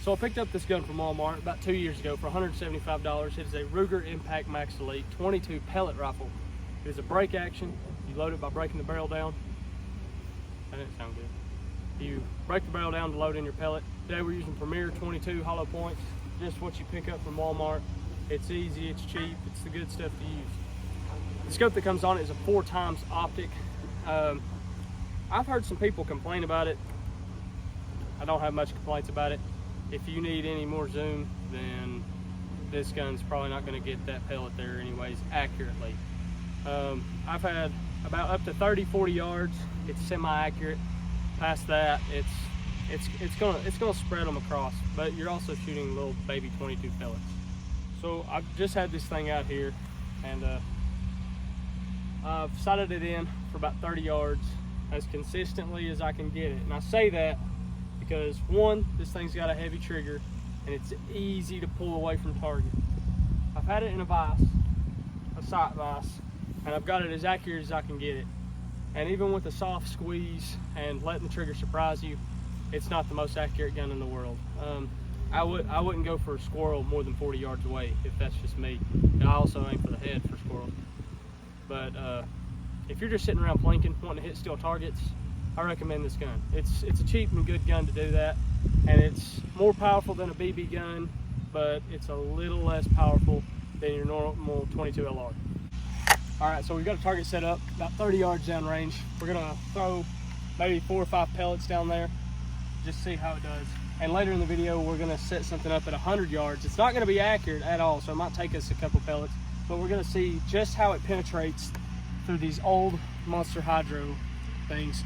So I picked up this gun from Walmart about 2 years ago for $175. It is a Ruger Impact Max Elite 22 pellet rifle. It is a break action. You load it by breaking the barrel down. That didn't sound good. You break the barrel down to load in your pellet. Today we're using Premier 22 hollow points. Just what you pick up from Walmart. It's easy, it's cheap, it's the good stuff to use. The scope that comes on it is a 4x optic. I've heard some people complain about it. I don't have much complaints about it. If you need any more zoom, then this gun's probably not going to get that pellet there anyways accurately. I've had about up to 30-40 yards. It's semi-accurate. Past that, it's gonna spread them across. But you're also shooting little baby 22 pellets. So I've just had this thing out here, and I've sighted it in for about 30 yards as consistently as I can get it. And I say that because one, this thing's got a heavy trigger and it's easy to pull away from target. I've had it in a vise, a sight vise, and I've got it as accurate as I can get it. And even with a soft squeeze and letting the trigger surprise you, it's not the most accurate gun in the world. I wouldn't go for a squirrel more than 40 yards away if that's just me. And I also aim for the head for squirrels. But if you're just sitting around plinking, wanting to hit still targets, I recommend this gun. It's a cheap and good gun to do that, and it's more powerful than a BB gun, but it's a little less powerful than your normal 22 LR. All right, so we've got a target set up about 30 yards down range. We're gonna throw maybe 4 or 5 pellets down there, just see how it does. And later in the video, we're gonna set something up at 100 yards. It's not gonna be accurate at all, so it might take us a couple pellets, but we're gonna see just how it penetrates through these old Monster Hydro things.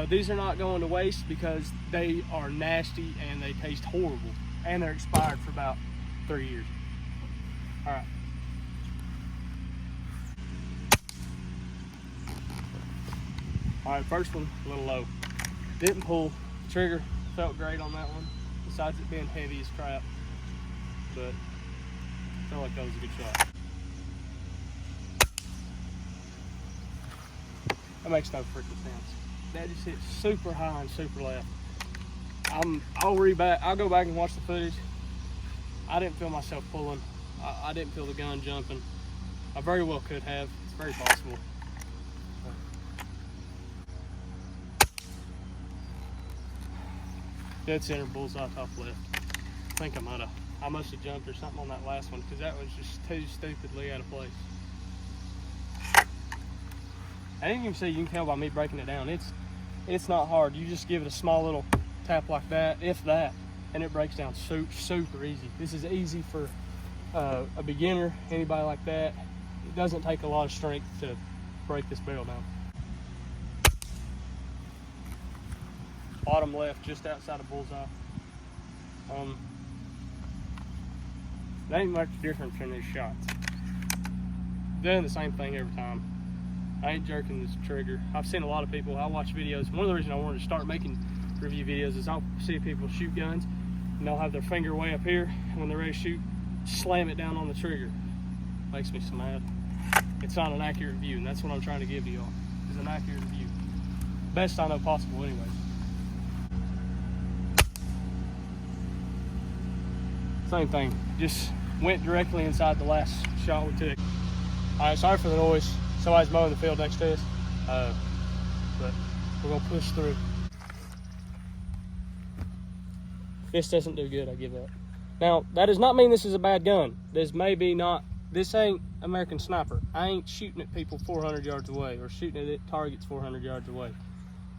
These are not going to waste because they are nasty and they taste horrible, and they're expired for about 3 years. All right. All right, first one, a little low. Didn't pull. Trigger felt great on that one, besides it being heavy as crap. But I felt like that was a good shot. That makes no freaking sense. That just hit super high and super left. I'll go back and watch the footage. I didn't feel myself pulling. I didn't feel the gun jumping. I very well could have. It's very possible. Dead center, bullseye, top left. I think I must have jumped or something on that last one because that was just too stupidly out of place. I didn't even see, you can tell by me breaking it down. It's not hard. You just give it a small little tap like that, if that, and it breaks down super easy. This is easy for a beginner, anybody like that. It doesn't take a lot of strength to break this barrel down. Bottom left, just outside of bullseye. There ain't much difference in these shots. Doing the same thing every time. I ain't jerking this trigger. I've seen a lot of people, I watch videos. One of the reasons I wanted to start making review videos is I'll see people shoot guns and they'll have their finger way up here, and when they're ready to shoot, slam it down on the trigger. Makes me so mad. It's not an accurate view, and that's what I'm trying to give to y'all, is an accurate view. Best I know possible anyways. Same thing, just went directly inside the last shot we took. All right, sorry for the noise. Somebody's mowing the field next to us, but we're gonna push through. This doesn't do good, I give up. Now, that does not mean this is a bad gun. This ain't American Sniper. I ain't shooting at people 400 yards away or shooting at targets 400 yards away.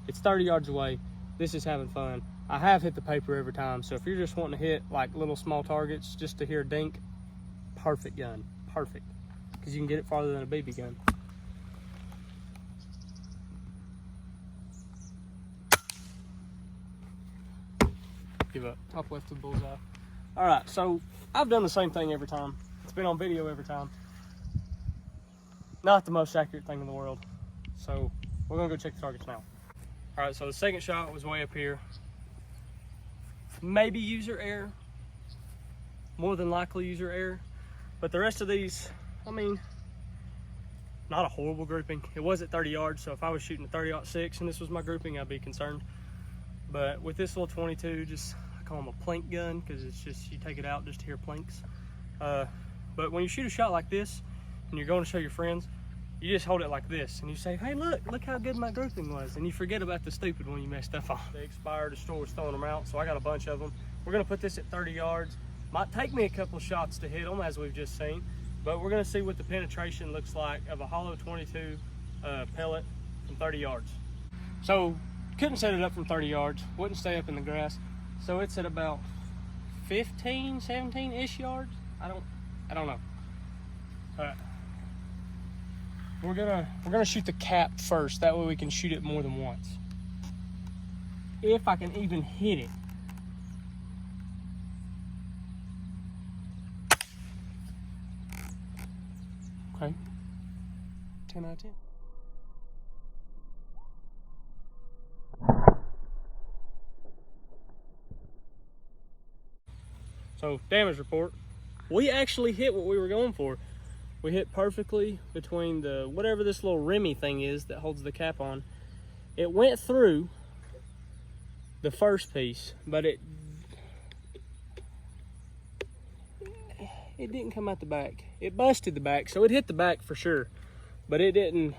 It's 30 yards away. This is having fun. I have hit the paper every time, so if you're just wanting to hit like little small targets just to hear a dink, perfect gun, perfect. Because you can get it farther than a BB gun. Give up. Top left of the bullseye. All right, so I've done the same thing every time. It's been on video every time. Not the most accurate thing in the world. So we're gonna go check the targets now. All right, so the second shot was way up here. Maybe user error. More than likely user error. But the rest of these, I mean, not a horrible grouping. It was at 30 yards, so if I was shooting a 30-06 and this was my grouping, I'd be concerned. But with this little 22, just call them a plink gun, because it's just, you take it out just to hear plinks. But when you shoot a shot like this and you're going to show your friends, you just hold it like this and you say, hey, look how good my grouping was, and you forget about the stupid one you messed stuff on. They expired, the store was throwing them out, so I got a bunch of them. We're gonna put this at 30 yards. Might take me a couple shots to hit them, as we've just seen, but we're gonna see what the penetration looks like of a hollow 22 pellet from 30 yards. So couldn't set it up from 30 yards, wouldn't stay up in the grass, so it's at about 15, 17-ish yards. I don't know. All right. We're gonna shoot the cap first. That way we can shoot it more than once. If I can even hit it. Okay. 10 out of 10. So, damage report. We actually hit what we were going for. We hit perfectly between the, whatever this little rimmy thing is that holds the cap on. It went through the first piece, but it didn't come out the back. It busted the back, so it hit the back for sure, but it didn't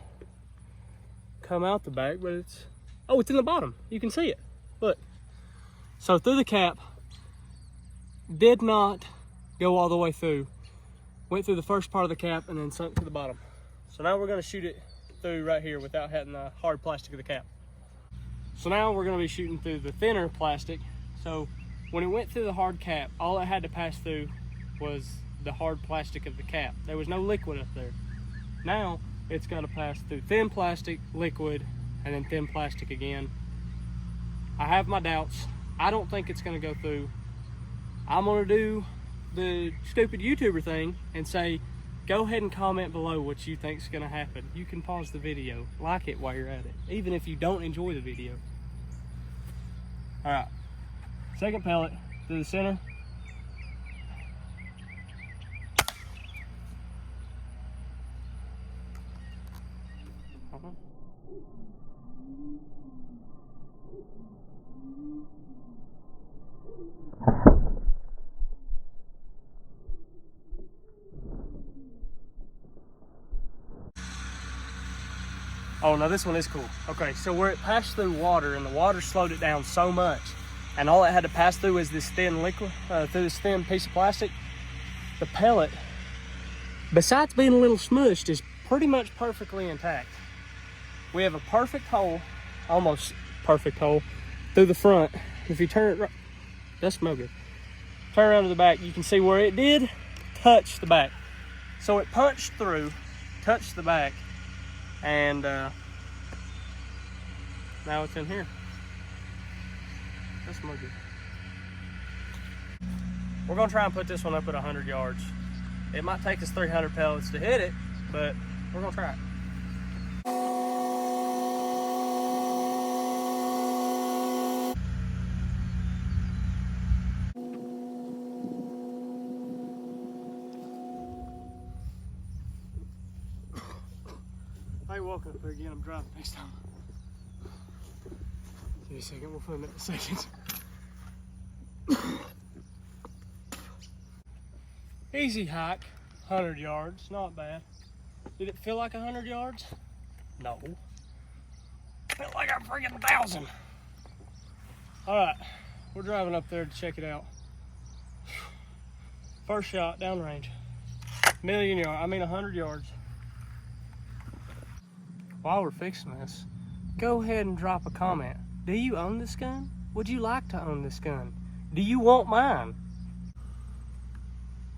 come out the back. But it's in the bottom. You can see it. Look. So through the cap, did not go all the way through. Went through the first part of the cap and then sunk to the bottom. So now we're gonna shoot it through right here without having the hard plastic of the cap. So now we're gonna be shooting through the thinner plastic. So when it went through the hard cap, all it had to pass through was the hard plastic of the cap. There was no liquid up there. Now it's gotta pass through thin plastic, liquid, and then thin plastic again. I have my doubts. I don't think it's gonna go through. I'm gonna do the stupid YouTuber thing and say, go ahead and comment below what you think is going to happen. You can pause the video, like it while you're at it, even if you don't enjoy the video. All right, second pellet through the center. Oh, no, this one is cool. Okay, so where it passed through water and the water slowed it down so much, and all it had to pass through is this thin liquid, through this thin piece of plastic, the pellet, besides being a little smushed, is pretty much perfectly intact. We have a perfect hole, almost perfect hole, through the front. If you turn it right, that's smoking. Turn around to the back, you can see where it did touch the back. So it punched through, touched the back, and now it's in here. That's more good. We're gonna try and put this one up at 100 yards. It might take us 300 pellets to hit it, but we're gonna try it. Hey, welcome up there again. I'm driving next time. Give me a second, we'll film it in a second. Easy hike, 100 yards, not bad. Did it feel like 100 yards? No. Felt like a freaking 1,000. All right, we're driving up there to check it out. First shot, downrange. 100 yards. While we're fixing this, go ahead and drop a comment. Do you own this gun? Would you like to own this gun? Do you want mine?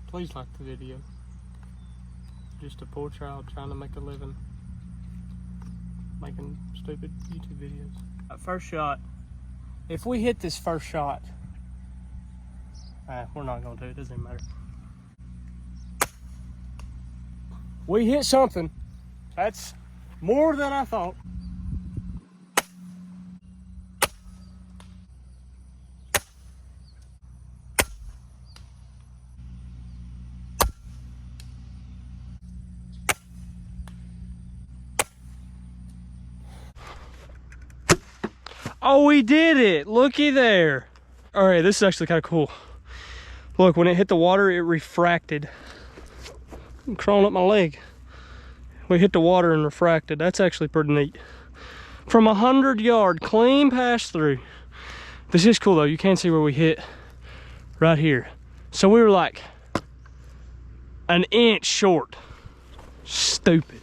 Please like the video. Just a poor child trying to make a living making stupid YouTube videos. First shot. If we hit this first shot, we're not going to. It doesn't matter. We hit something. That's more than I thought. Oh, we did it. Looky there. All right, this is actually kind of cool. Look, when it hit the water, it refracted. I'm crawling up my leg. We hit the water and refracted. That's actually pretty neat. From 100-yard clean pass through. This is cool though. You can see where we hit right here. So we were like an inch short. Stupid.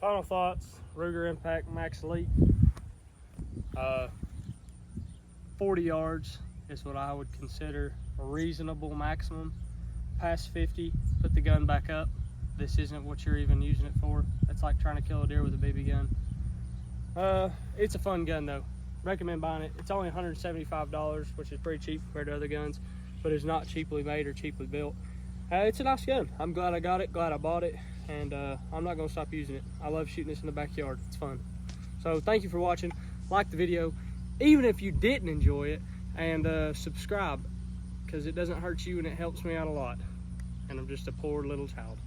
Final thoughts. Ruger Impact Max Elite. 40 yards is what I would consider a reasonable maximum. Past 50, put the gun back up. This isn't what you're even using it for. It's like trying to kill a deer with a BB gun. It's a fun gun though. Recommend buying it. It's only $175, which is pretty cheap compared to other guns, but it's not cheaply made or cheaply built. It's a nice gun. I'm glad I got it, glad I bought it, and I'm not gonna stop using it. I love shooting this in the backyard. It's fun. So thank you for watching. Like the video, even if you didn't enjoy it, and subscribe, because it doesn't hurt you and it helps me out a lot. And I'm just a poor little child.